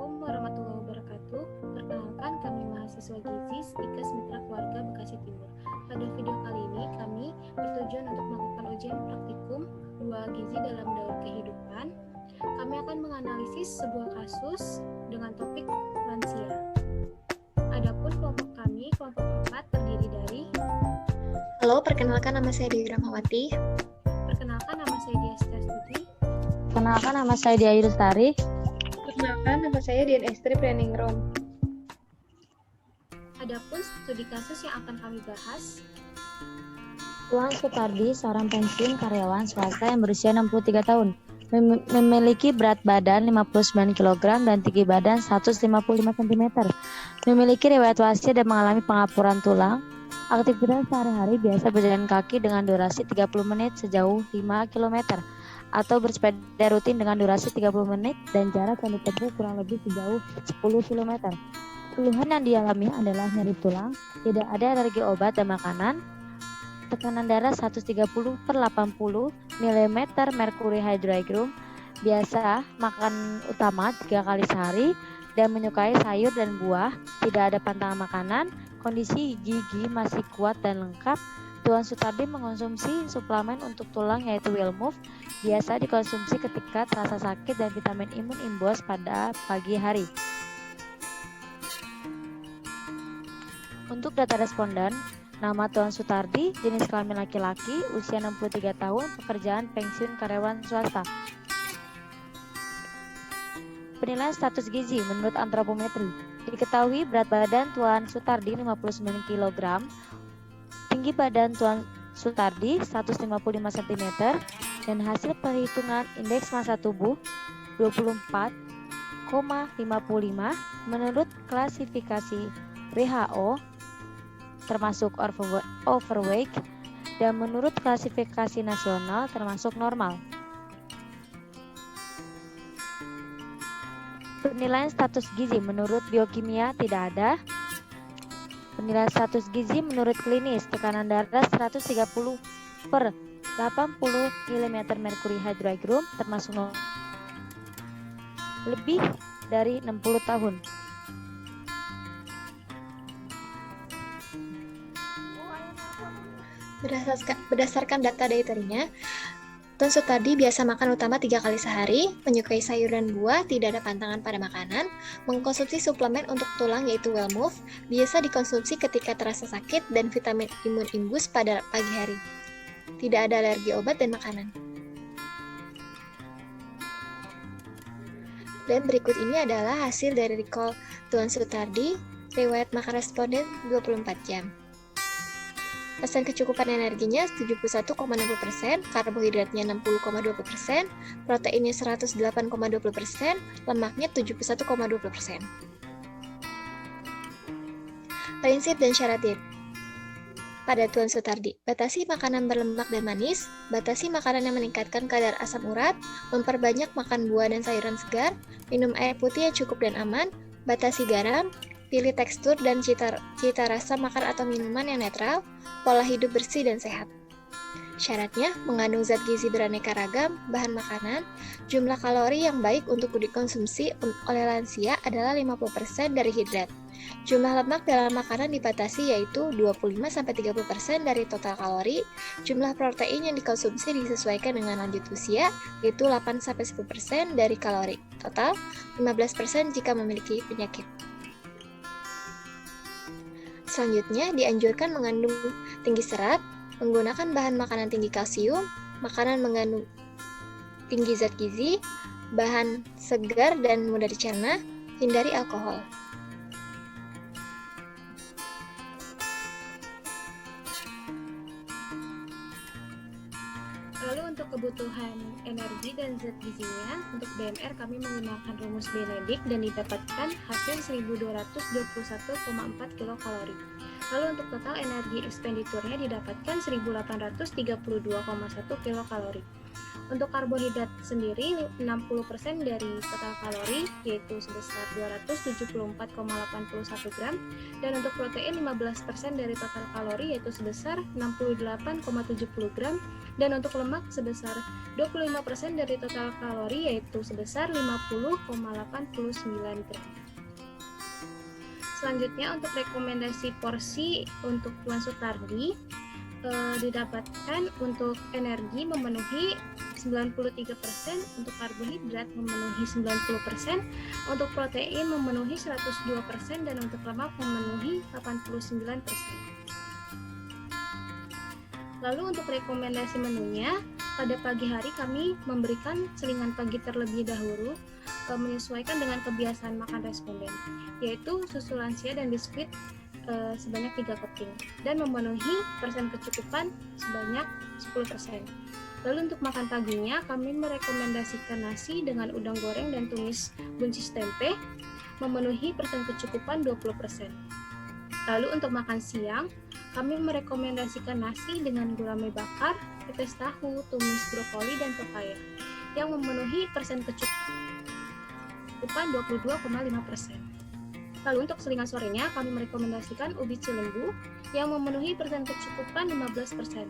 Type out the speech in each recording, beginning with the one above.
Assalamualaikum warahmatullahi wabarakatuh. Perkenalkan, kami mahasiswa Gizi Stikes Mitra Keluarga Bekasi Timur. Pada video kali ini, kami bertujuan untuk melakukan ujian praktikum 2 gizi dalam daur kehidupan. Kami akan menganalisis sebuah kasus dengan topik lansia. Adapun kelompok kami, kelompok 4, terdiri dari Halo, perkenalkan nama saya Dewi Rahmawati. Perkenalkan, nama saya Dia Setiastuti. Perkenalkan, nama saya Dia Yudhistari. Perkenalkan, nama saya Dian Estri Preningrum. Adapun studi kasus yang akan kami bahas, Tuan Sutardi, seorang pensiun karyawan swasta yang berusia 63 tahun, memiliki berat badan 59 kg dan tinggi badan 155 cm, memiliki riwayat wasiat dan mengalami pengapuran tulang. Aktivitas sehari-hari biasa berjalan kaki dengan durasi 30 menit sejauh 5 km atau bersepeda rutin dengan durasi 30 menit dan jarak yang ditempuh kurang lebih sejauh 10 km. Keluhan yang dialami adalah nyeri tulang, tidak ada alergi obat dan makanan, tekanan darah 130/80 mm merkuri hydrogrum, biasa makan utama 3 kali sehari dan menyukai sayur dan buah, tidak ada pantangan makanan, kondisi gigi masih kuat dan lengkap. Tuan Sutardi mengonsumsi suplemen untuk tulang yaitu Wellmove, biasa dikonsumsi ketika terasa sakit dan vitamin imun imbos pada pagi hari. Untuk data responden, nama Tuan Sutardi, jenis kelamin laki-laki, usia 63 tahun, pekerjaan pensiun karyawan swasta. Penilaian status gizi menurut antropometri. Diketahui berat badan Tuan Sutardi 59 kg, tinggi badan Tuan Sutardi 155 cm, dan hasil perhitungan indeks massa tubuh 24,55 menurut klasifikasi WHO termasuk overweight dan menurut klasifikasi nasional termasuk normal. Penilaian status gizi menurut biokimia tidak ada. Penilaian status gizi menurut klinis, tekanan darah 130/80 mm merkuri hydrogrum termasuk normal. Lebih dari 60 tahun. Berdasarkan data dieterinya, Tuan Sutardi biasa makan utama 3 kali sehari, menyukai sayur dan buah, tidak ada pantangan pada makanan, mengkonsumsi suplemen untuk tulang yaitu Wellmove, biasa dikonsumsi ketika terasa sakit dan vitamin imun imbus pada pagi hari. Tidak ada alergi obat dan makanan. Dan berikut ini adalah hasil dari recall Tuan Sutardi, riwayat makan responden 24 jam. Pesan kecukupan energinya 71,60%, karbohidratnya 60,20%, proteinnya 108,20%, lemaknya 71,20%. Prinsip dan syarat diet pada Tuan Sutardi, batasi makanan berlemak dan manis, batasi makanan yang meningkatkan kadar asam urat, memperbanyak makan buah dan sayuran segar, minum air putih yang cukup dan aman, batasi garam, pilih tekstur dan cita rasa makan atau minuman yang netral, pola hidup bersih dan sehat. Syaratnya, mengandung zat gizi beraneka ragam, bahan makanan, jumlah kalori yang baik untuk dikonsumsi oleh lansia adalah 50% dari hidrat. Jumlah lemak dalam makanan dibatasi yaitu 25-30% dari total kalori. Jumlah protein yang dikonsumsi disesuaikan dengan lanjut usia, yaitu 8-10% dari kalori total, 15% jika memiliki penyakit. Selanjutnya, dianjurkan mengandung tinggi serat, menggunakan bahan makanan tinggi kalsium, makanan mengandung tinggi zat gizi, bahan segar dan mudah dicerna, hindari alkohol. lalu untuk kebutuhan energi dan zat gizinya, untuk BMR kami menggunakan rumus Benedict dan didapatkan hasil 1221,4 kilokalori. Lalu untuk total energi ekspenditurnya didapatkan 1832,1 kilokalori. Untuk karbohidrat sendiri 60% dari total kalori yaitu sebesar 274,81 gram, dan untuk protein 15% dari total kalori yaitu sebesar 68,70 gram, dan untuk lemak sebesar 25% dari total kalori, yaitu sebesar 50,89 gram. Selanjutnya untuk rekomendasi porsi untuk Tuan Sutardi, didapatkan untuk energi memenuhi 93%, untuk karbohidrat memenuhi 90%, untuk protein memenuhi 102%, dan untuk lemak memenuhi 89%. Lalu untuk rekomendasi menunya, pada pagi hari kami memberikan selingan pagi terlebih dahulu, menyesuaikan dengan kebiasaan makan responden, yaitu susu lansia dan biskuit sebanyak 3 keping, dan memenuhi persen kecukupan sebanyak 10%. Lalu untuk makan paginya, kami merekomendasikan nasi dengan udang goreng dan tumis buncis tempe, memenuhi persen kecukupan 20%. Lalu untuk makan siang, kami merekomendasikan nasi dengan gurame bakar, pepes tahu, tumis brokoli, dan pepaya, yang memenuhi persen kecukupan 22,5%. Lalu untuk selingan sorenya, kami merekomendasikan ubi cilembu yang memenuhi persen kecukupan 15%.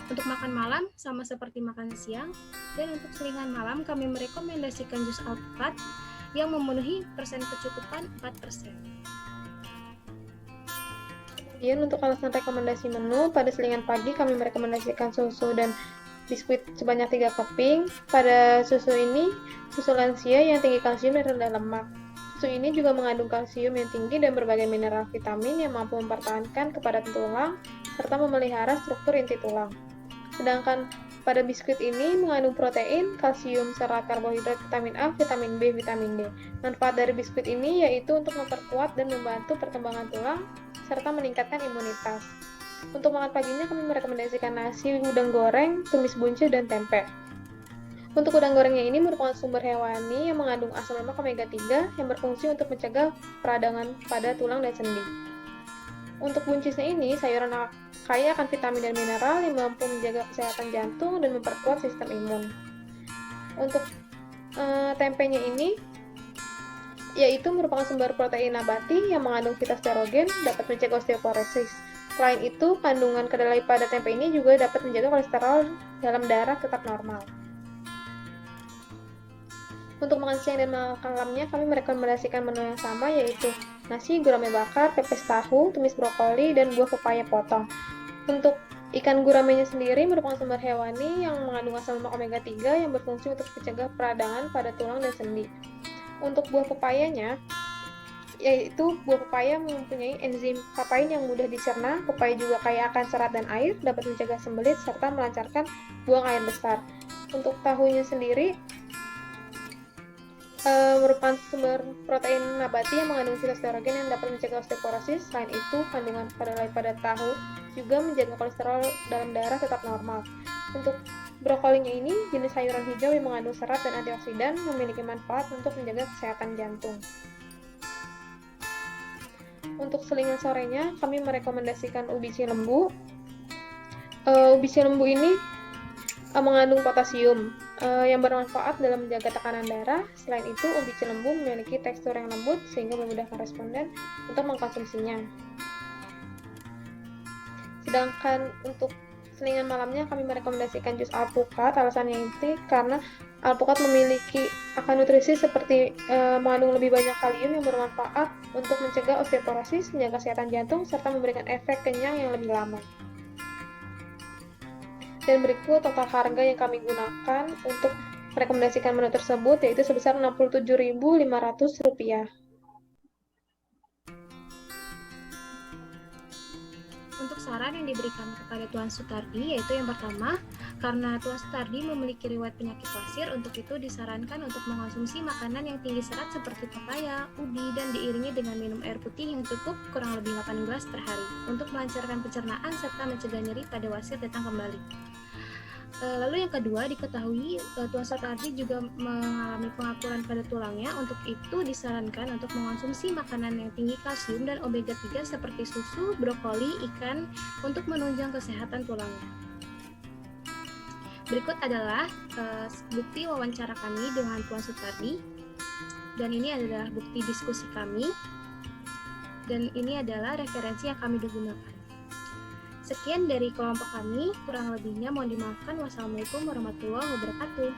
Untuk makan malam, sama seperti makan siang, dan untuk selingan malam kami merekomendasikan jus alpukat yang memenuhi persen kecukupan 4%. Kemudian untuk alasan rekomendasi menu, pada selingan pagi kami merekomendasikan susu dan biskuit sebanyak 3 keping. Pada susu ini, susu lansia yang tinggi kalsium dan rendah lemak. Susu ini juga mengandung kalsium yang tinggi dan berbagai mineral vitamin yang mampu mempertahankan kepadatan tulang serta memelihara struktur inti tulang. Sedangkan pada biskuit ini mengandung protein, kalsium, serat, karbohidrat, vitamin A, vitamin B, vitamin D. Manfaat dari biskuit ini yaitu untuk memperkuat dan membantu perkembangan tulang serta meningkatkan imunitas. Untuk makan paginya kami merekomendasikan nasi, udang goreng, tumis buncis, dan tempe. Untuk udang gorengnya ini merupakan sumber hewani yang mengandung asam lemak omega 3 yang berfungsi untuk mencegah peradangan pada tulang dan sendi. Untuk buncisnya ini, sayuran kaya akan vitamin dan mineral yang mampu menjaga kesehatan jantung dan memperkuat sistem imun. Untuk tempenya ini, yaitu merupakan sumber protein nabati yang mengandung fitosterogen, dapat mencegah osteoporosis. Selain itu, kandungan kedelai pada tempe ini juga dapat menjaga kolesterol dalam darah tetap normal. Untuk makan siang dan makan malamnya, kami merekomendasikan menu yang sama, yaitu nasi, gurame bakar, pepes tahu, tumis brokoli, dan buah pepaya potong. Untuk ikan guramenya sendiri merupakan sumber hewani yang mengandung asam lemak omega 3 yang berfungsi untuk mencegah peradangan pada tulang dan sendi. Untuk buah pepayanya, yaitu buah pepaya mempunyai enzim papain yang mudah dicerna. Pepaya juga kaya akan serat dan air, dapat mencegah sembelit serta melancarkan buang air besar. Untuk tahunya sendiri merupakan sumber protein nabati yang mengandung fitosterogen yang dapat mencegah osteoporosis. Selain itu, kandungan kedelai pada tahu juga menjaga kolesterol dalam darah tetap normal. Untuk brokolinya ini jenis sayuran hijau yang mengandung serat dan antioksidan, memiliki manfaat untuk menjaga kesehatan jantung. Untuk selingan sorenya, kami merekomendasikan ubi cilembu. Ubi cilembu ini mengandung potasium yang bermanfaat dalam menjaga tekanan darah. Selain itu, ubi cilembu memiliki tekstur yang lembut sehingga memudahkan responden untuk mengkonsumsinya. Sedangkan untuk selingan malamnya kami merekomendasikan jus alpukat. Alasannya ini karena alpukat memiliki akan nutrisi seperti mengandung lebih banyak kalium yang bermanfaat untuk mencegah osteoporosis, menjaga kesehatan jantung, serta memberikan efek kenyang yang lebih lama. Dan berikut total harga yang kami gunakan untuk merekomendasikan menu tersebut, yaitu sebesar Rp67.500. Untuk saran yang diberikan kepada Tuan Sutardi, yaitu yang pertama, karena Tuan Sutardi memiliki riwayat penyakit wasir, untuk itu disarankan untuk mengonsumsi makanan yang tinggi serat seperti pepaya, ubi, dan diiringi dengan minum air putih yang cukup kurang lebih 8 gelas per hari untuk melancarkan pencernaan serta mencegah nyeri pada wasir datang kembali. Lalu yang kedua, diketahui Tuan Sutardi juga mengalami pengapuran pada tulangnya. Untuk itu disarankan untuk mengonsumsi makanan yang tinggi kalsium dan omega 3 seperti susu, brokoli, ikan untuk menunjang kesehatan tulangnya. Berikut adalah bukti wawancara kami dengan Tuan Sutardi, dan ini adalah bukti diskusi kami, dan ini adalah referensi yang kami gunakan. Sekian dari kelompok kami, kurang lebihnya mohon dimaafkan. Wassalamualaikum warahmatullahi wabarakatuh.